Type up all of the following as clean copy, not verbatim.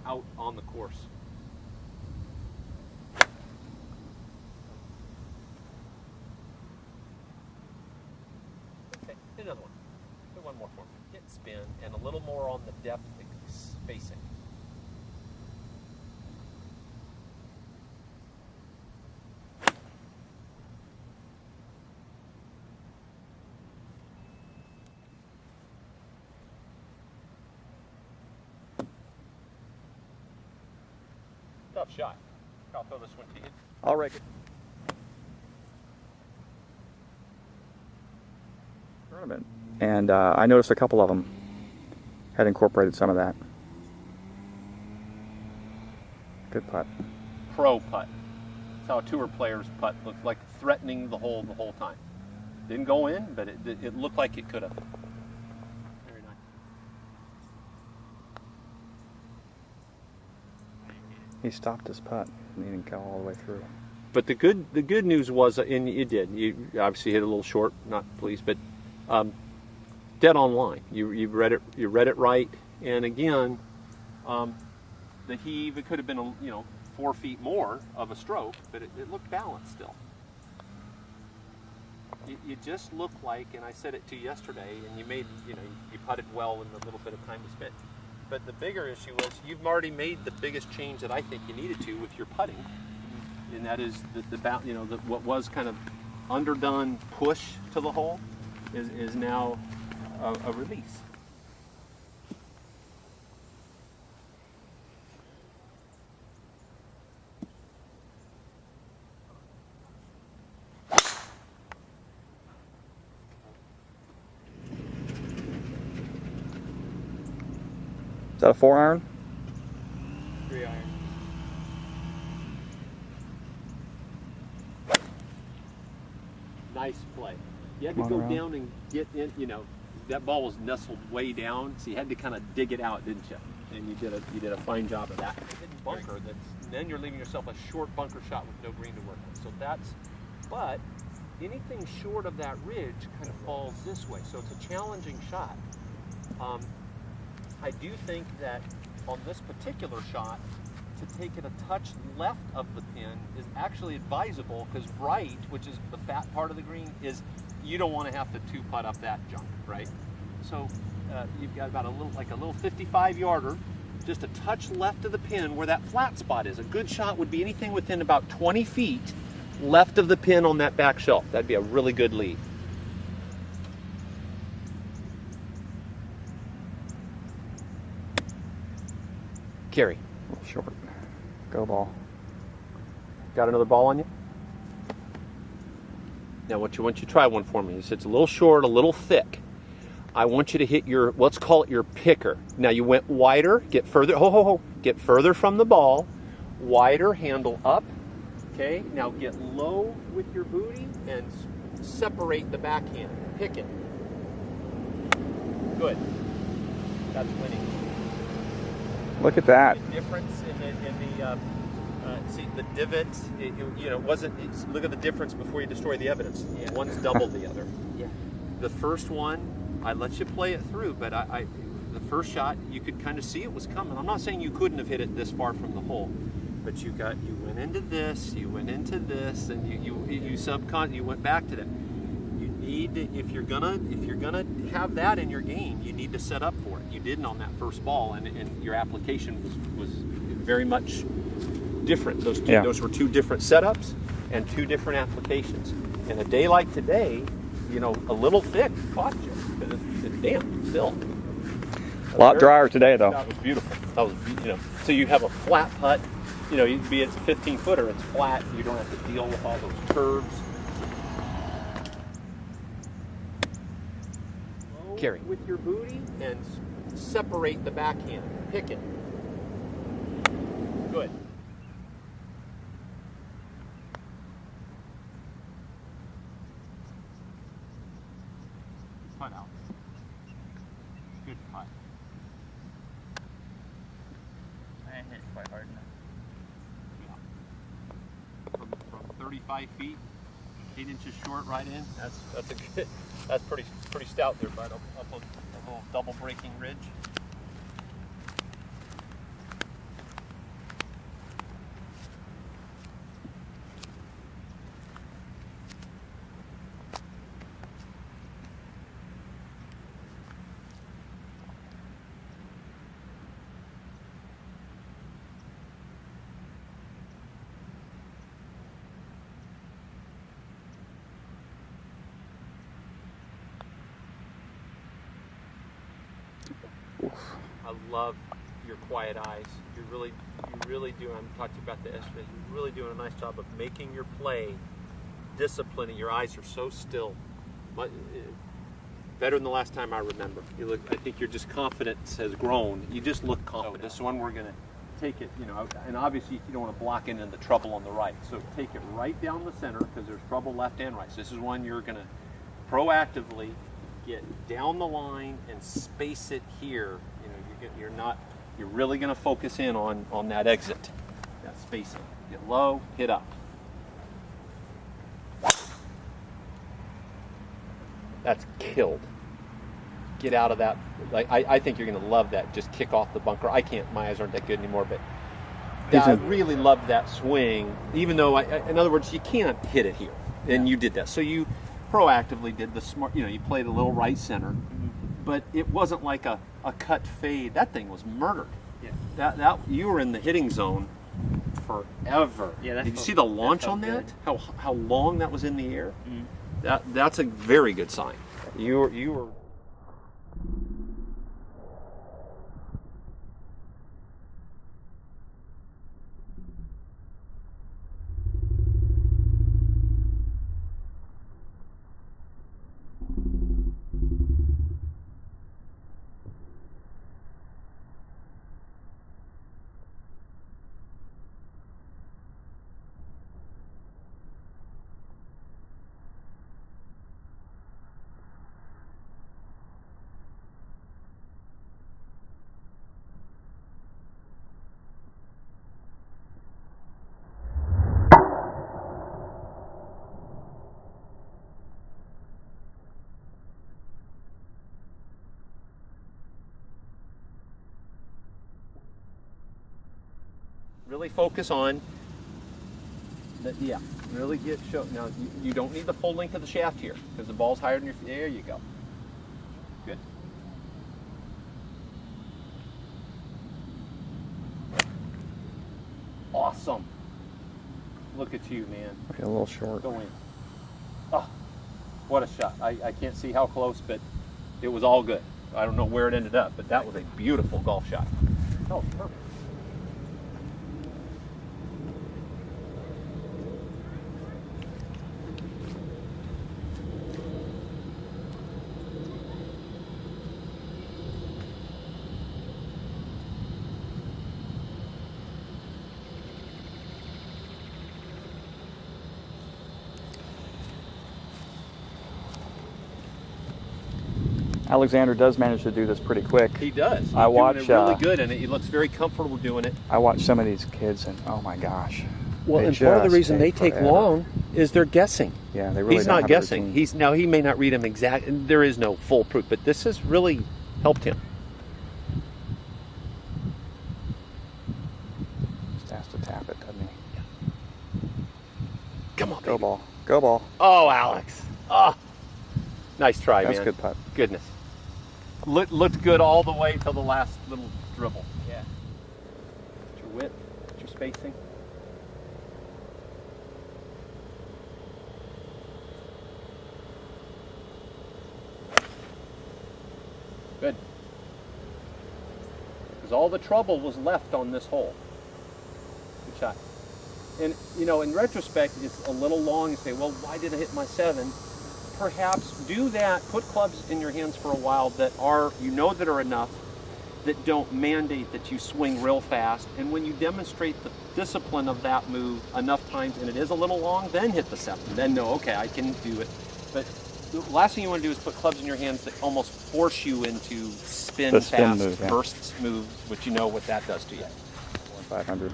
out on the course. Okay, another one. Do one more for me. Hit spin and a little more on the depth spacing. Tough shot. I'll throw this one to you. I'll rake it. Tournament. And I noticed a couple of them had incorporated some of that. Good putt. Pro putt. That's how a tour player's putt looks like, threatening the hole the whole time. Didn't go in, but it looked like it could have. Very nice. He stopped his putt and he didn't go all the way through. But the good news was, and you did. You obviously hit a little short, not pleased, but dead on line. You read it right. And again, the heave, it could have been 4 feet more of a stroke, but it looked balanced still. You just look like, and I said it to you yesterday, and you putted well in the little bit of time you spent. But the bigger issue was you've already made the biggest change that I think you needed to with your putting, and that is what was kind of underdone push to the hole is now a release. Is that a 4-iron? 3-iron. Nice play. You had to go down and get in, that ball was nestled way down, so you had to kind of dig it out, didn't you? And you did a fine job of that. Hidden bunker, then you're leaving yourself a short bunker shot with no green to work with. So but anything short of that ridge kind of falls this way, so it's a challenging shot. I do think that on this particular shot, to take it a touch left of the pin is actually advisable, because right, which is the fat part of the green, is you don't want to have to 2-putt up that junk, right? So you've got about a little 55-yarder, just a touch left of the pin where that flat spot is. A good shot would be anything within about 20 feet left of the pin on that back shelf. That'd be a really good lead. Carry. A little short. Go ball. Got another ball on you? Now, once you try one for me, it's a little short, a little thick. I want you to hit your, let's call it your picker. Now, you went wider, get further, get further from the ball, wider, handle up. Okay, now get low with your booty and separate the backhand. Pick it. Good. That's winning. Look at that. The difference in the see the divot. It wasn't. Look at the difference before you destroy the evidence. Yeah. One's double the other. Yeah. The first one, I let you play it through, but the first shot you could kind of see it was coming. I'm not saying you couldn't have hit it this far from the hole, but you went into this, you went into this, and you went back to that. You need to, if you're gonna have that in your game, you need to set up for it. You didn't on that first ball, and your application was very much different. Those were two different setups and two different applications. And a day like today, a little thick cost you because it's damp still. A lot drier today, though. That was beautiful. That was, so you have a flat putt. You'd be it's a 15-footer. It's flat. You don't have to deal with all those curves. Carry with your booty and separate the backhand. Pick it. Good. Putt out. Good putt. I hit quite hard now. Yeah. From 35 feet, 8 inches short, right in. That's a good. That's pretty stout there, bud. Up a little double breaking ridge. I love your quiet eyes. You really do. I'm talking about the yesterday. You're really doing a nice job of making your play disciplining. Your eyes are so still. Better than the last time I remember. You look. I think your just confidence has grown. You just look confident. So this one we're gonna take it. And obviously you don't want to block into the trouble on the right. So take it right down the center because there's trouble left and right. So this is one you're gonna proactively get down the line and space it here. You're really going to focus in on that exit, that spacing. Get low, hit up. That's killed. Get out of that. I think you're going to love that. Just kick off the bunker. I can't. My eyes aren't that good anymore, but I really love that swing. Even though, in other words, you can't hit it here, and you did that. So you proactively did the smart. You played a little right center, but it wasn't like a cut fade. That thing was murdered. Yeah. That you were in the hitting zone forever. Yeah. Did you see the launch on that? Good. How long that was in the air? Mm-hmm. That's a very good sign. You were. Really focus on that. Yeah, really get show. Now you don't need the full length of the shaft here because the ball's higher than your feet. There you go. Good. Awesome. Look at you, man. Okay, a little short. Go in. Oh, what a shot. I can't see how close, but it was all good. I don't know where it ended up, but that was a beautiful golf shot. Oh, perfect. Alexander does manage to do this pretty quick. He does. He's I watch. doing it really good, and he looks very comfortable doing it. I watch some of these kids, and oh my gosh. Well, and part of the reason they take long is they're guessing. Yeah, they really. He's don't not have guessing. He may not read them exact. There is no foolproof, but this has really helped him. Just has to tap it, doesn't he? Yeah. Come on, Go baby. ball. Go ball. Oh, Alex. Oh, nice try, man. That's a good putt. Goodness. Looked good all the way till the last little dribble. Yeah. What's your width? What's your spacing? Good. Because all the trouble was left on this hole. Good shot. And, in retrospect, it's a little long. You say, well, why did I hit my 7? Perhaps do that, put clubs in your hands for a while that are, that are enough, that don't mandate that you swing real fast. And when you demonstrate the discipline of that move enough times, and it is a little long, then hit the 7. Then know, okay, I can do it. But the last thing you want to do is put clubs in your hands that almost force you into spin fast move, yeah. burst moves, which you know what that does to you. 500.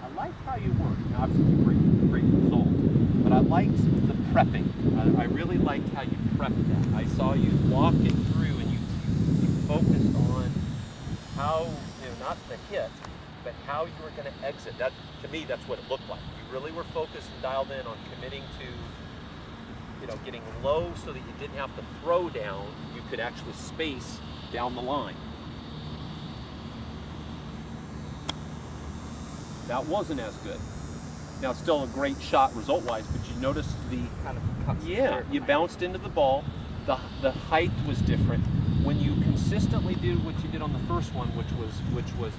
I liked how you worked. Now, obviously, great result. But I liked the prepping. I really liked how you prepped that. I saw you walk it through, and you focused on how, not the hit, but how you were going to exit. That, to me, that's what it looked like. You really were focused and dialed in on committing to, getting low so that you didn't have to throw down. You could actually space down the line. That wasn't as good. Now, still a great shot result-wise, but you notice the Kind of you bounced into the ball. The height was different. When you consistently do what you did on the first one, which was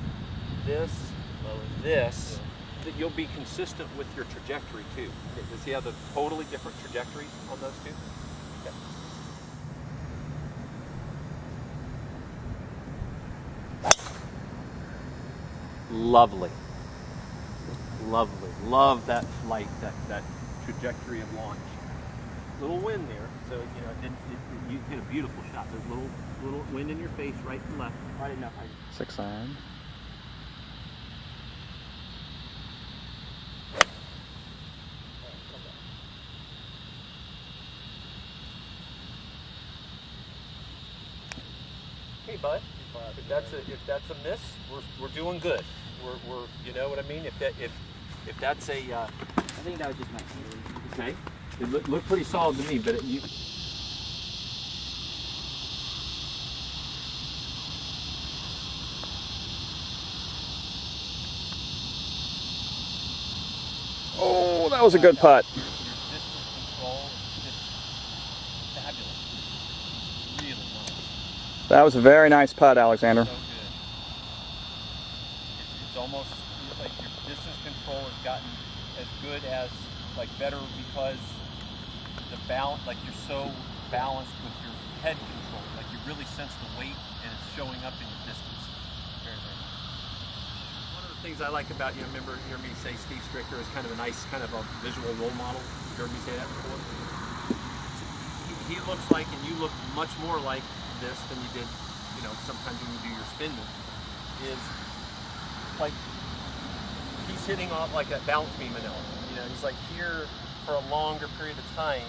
this, this, that you'll be consistent with your trajectory too. You see how the totally different trajectories on those two? Okay. Lovely. Lovely. Love that flight, that trajectory of launch. Little wind there, so you hit a beautiful shot. There's little wind in your face, right and left. I didn't know. 6 iron. Hey, bud. If that's a miss, we're doing good. We're you know what I mean. If that's a I think that was just my feeling. okay, it looked pretty solid to me, but you. Oh, that was a good putt. Your distance control is just fabulous. Really nice. That was a very nice putt, Alexander. So good. It's almost like your distance control has gotten as good as, like, better because the balance, like, you're so balanced with your head control. Like, you really sense the weight and it's showing up in your distance. Very, very nice. One of the things I like about you, remember, you heard me say Steve Stricker is kind of a nice, kind of a visual role model. You heard me say that before? He looks like, and you look much more like this than you did, sometimes when you do your spin move, is like he's hitting off like a balance beam analogy. He's like here for a longer period of time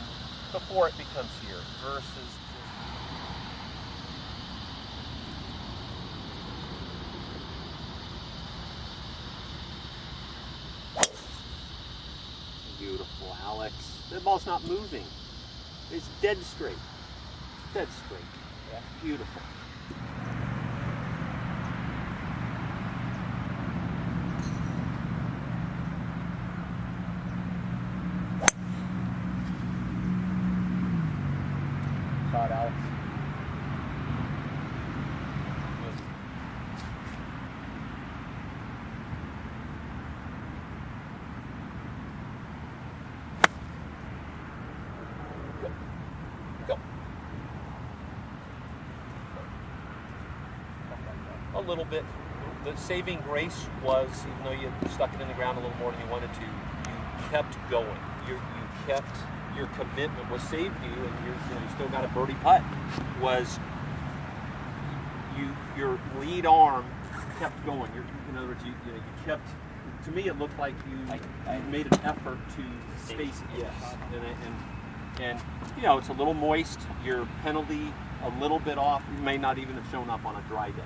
before it becomes here versus beautiful, Alex. The ball's not moving. It's dead straight. Dead straight. Yeah. Beautiful. Shot, Alex. Go. A little bit. The saving grace was, even though you stuck it in the ground a little more than you wanted to, you kept going. You kept your commitment. What saved you, and you still got a birdie putt, was your lead arm kept going. In other words, you kept. To me, it looked like you made an effort to space it. Yes, and it's a little moist. Your penalty a little bit off. You may not even have shown up on a dry day.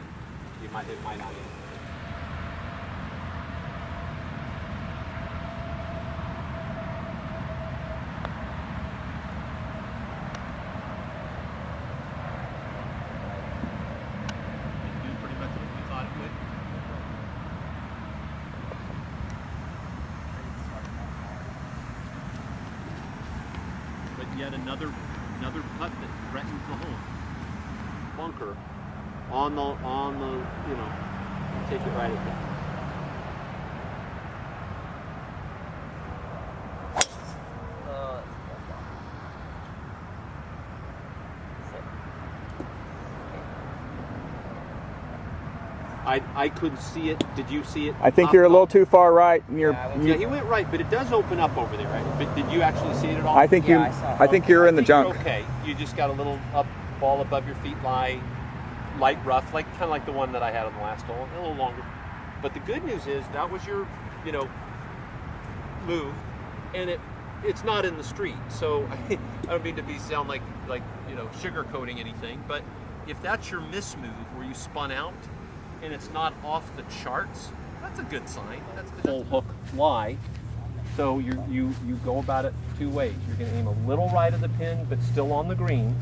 It might not even. It do pretty much what you thought it would. But yet another putt that threatens the hole. Bunker on the take it right at that. I couldn't see it. Did you see it? I think you're a little too far right. And Yeah, he went right, but it does open up over there, right? But did you actually see it at all? I think I think you're in the junk. Okay, you just got a little ball above your feet, light rough, like kind of like the one that I had on the last hole, a little longer. But the good news is that was your, and it's not in the street. So I don't mean to sound like sugarcoating anything, but if that's your miss move where you spun out and it's not off the charts, that's a good sign. That's the full hook fly. So you go about it two ways. You're going to aim a little right of the pin, but still on the green.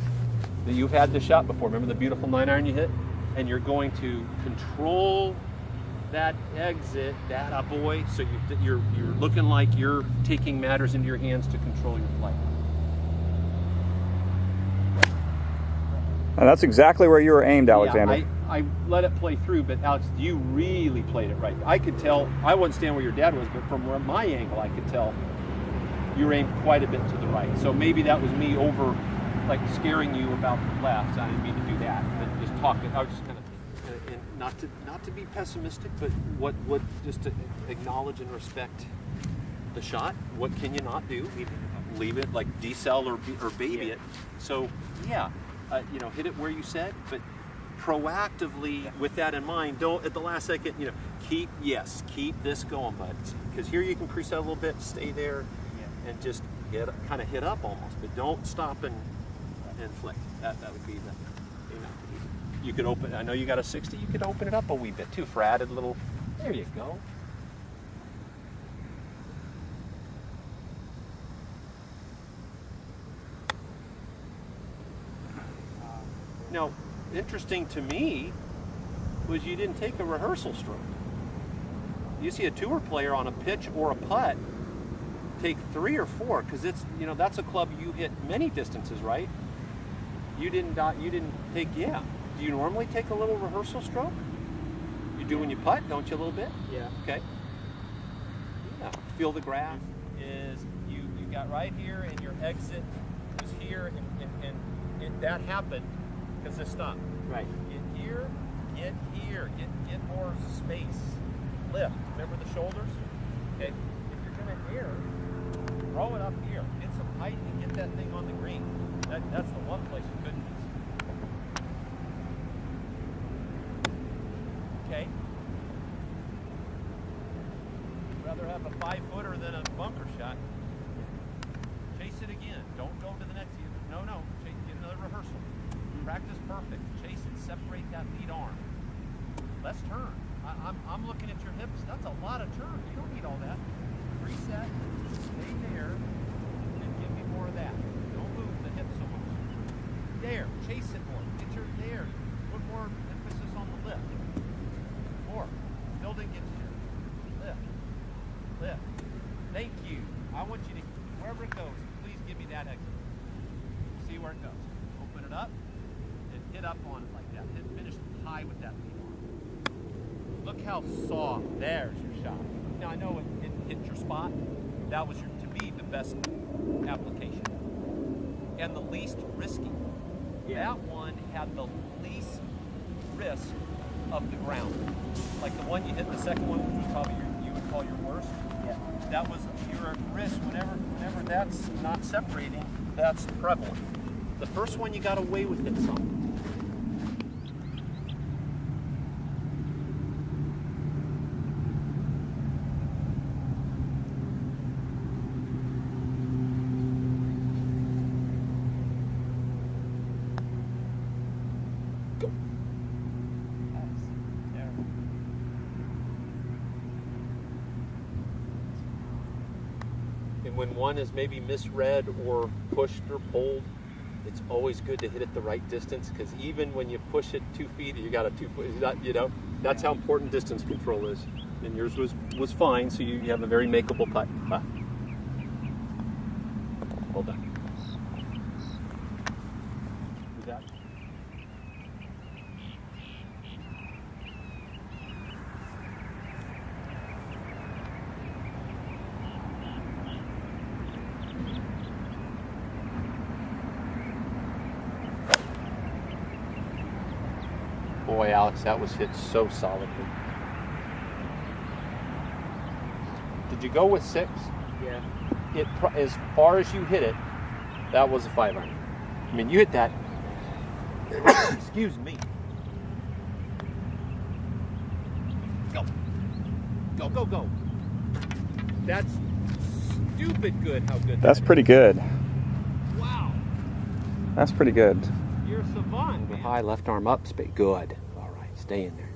That you've had the shot before. Remember the beautiful 9-iron you hit? And you're going to control that exit, that a boy. So you're looking like you're taking matters into your hands to control your flight. And that's exactly where you were aimed, Alexander. Yeah, I let it play through, but Alex, you really played it right. I could tell, I wasn't standing where your dad was, but from where my angle, I could tell you were aimed quite a bit to the right. So maybe that was me over, like, scaring you about the left. I didn't mean to do that, but just talking. I was just kind of, and not to be pessimistic, but what just to acknowledge and respect the shot. What can you not do? Leave it, like decel or baby it. So yeah. You know, hit it where you said, but proactively with that in mind, don't at the last second, you know, keep this going, bud. Because here you can crease out a little bit, stay there, and just kind of hit up almost, but don't stop and flick. That would be the, you know, you could open, I know you got a 60, you could open it up a wee bit too for added little, there you go. Now, interesting to me was you didn't take a rehearsal stroke. You see a tour player on a pitch or a putt take 3 or 4 because it's, you know, that's a club you hit many distances, right? You didn't take, yeah. Do you normally take a little rehearsal stroke? You do when you putt, don't you, a little bit? Yeah. Okay. Yeah. Feel the graph is you got right here and your exit was here and that happened. Because this stopped. Right. Get here, get more space. Lift. Remember the shoulders? Okay. If you're gonna air, throw it up here. Get some height and get that thing on the green. That's the one place you couldn't miss. Okay. Rather have a 5-footer than a bunker shot. Chase it again. Don't go to the next. No. Chase, get another rehearsal. Practice perfect. Chase it. Separate that lead arm. Let's turn. I'm looking at your hips. That's a lot of turn. You don't need all that. Reset. Stay there. And give me more of that. Don't move the hips so much. There. Chase it more. Get your there. Put more emphasis on the lift. More. Still didn't get you. Lift. Thank you. I want you to, wherever it goes, please give me that exit. See where it goes. Open it up. Hit up on it like that. Finish high with that lead arm. Look how soft. There's your shot. Now I know it hit your spot. That was to me the best application and the least risky. Yeah. That one had the least risk of the ground. Like the one you hit, the second one, which was probably you would call your worst. Yeah. That was your risk. Whenever that's not separating, that's prevalent. The first one you got away with it some. And when one is maybe misread or pushed or pulled, it's always good to hit it the right distance, because even when you push it 2 feet, you got a 2 foot, you know, that's how important distance control is. And yours was fine, so you have a very makeable putt. Hold on. Is that? Boy, Alex, that was hit so solidly. Did you go with 6? Yeah. As far as you hit it, that was a 5-iron. I mean, you hit that. Excuse me. Go. That's stupid good. How good. That's pretty good. Wow. That's pretty good. You're a savant, man. High, left arm up, good. All right, stay in there.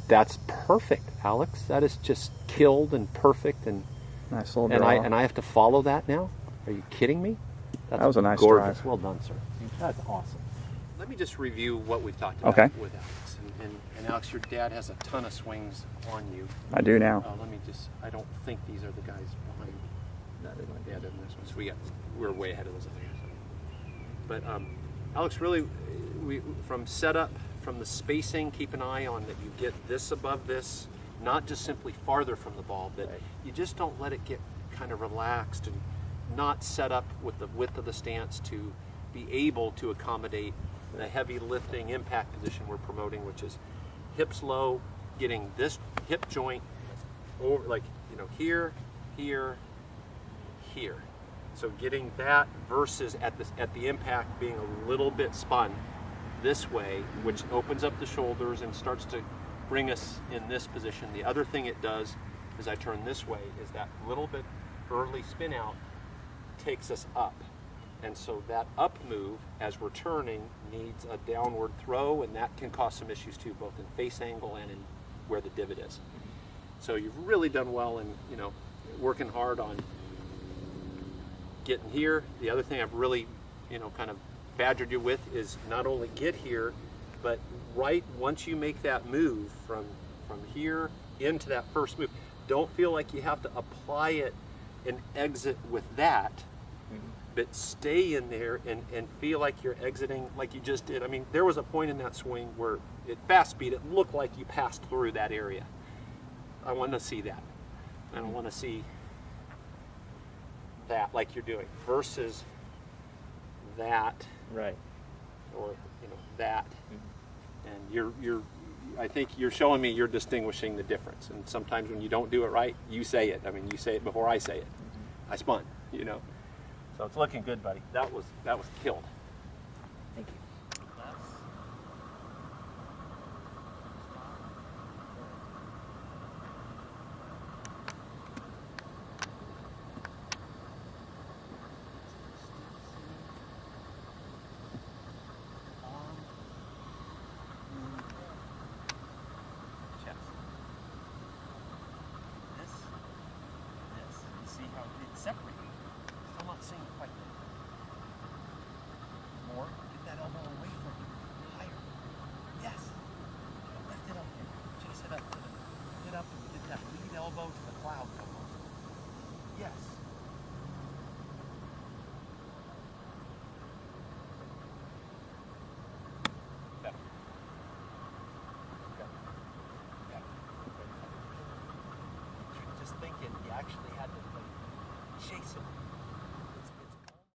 That's perfect, Alex. That is just killed and perfect, and nice little draw. And I have to follow that now? Are you kidding me? That was a nice gorgeous. drive. Well done, sir. That's awesome. let me just review what we've talked about Okay. with Alex. And Alex, your dad has a ton of swings on you. I do now. Let me just, I don't think these are the guys behind my dad in this one. So we're way ahead of those other guys. But Alex, really, from setup, from the spacing, keep an eye on that you get this above this, not just simply farther from the ball, but you just don't let it get kind of relaxed and not set up with the width of the stance to be able to accommodate the heavy lifting impact position we're promoting, which is hips low, getting this hip joint over, like, you know, here, here, here. So getting that versus at the impact being a little bit spun this way, which opens up the shoulders and starts to bring us in this position. The other thing it does as I turn this way is that little bit early spin out takes us up. And so that up move as we're turning needs a downward throw, and that can cause some issues too, both in face angle and in where the divot is. So you've really done well in, you know, working hard on getting here. The other thing I've really, you know, kind of badgered you with is not only get here, but right once you make that move from here into that first move, don't feel like you have to apply it and exit with that, but stay in there and feel like you're exiting like you just did. I mean, there was a point in that swing where at fast speed, it looked like you passed through that area. I want to see that. I don't want to see that like you're doing versus that, Right. or, you know, that. And you're I think you're showing me you're distinguishing the difference. And sometimes when you don't do it right, you say it. I mean, you say it before I say it. I spun, you know. So it's looking good, buddy. That was killed. Thank you. See how it's separating. Still not seeing quite that. More. Get that elbow away from you. Higher. Yes. Lift it up here. Chase it up. Get up and get that lead elbow to the clouds almost. Yes. Better. Okay. Okay. Just thinking, you actually had to chase it.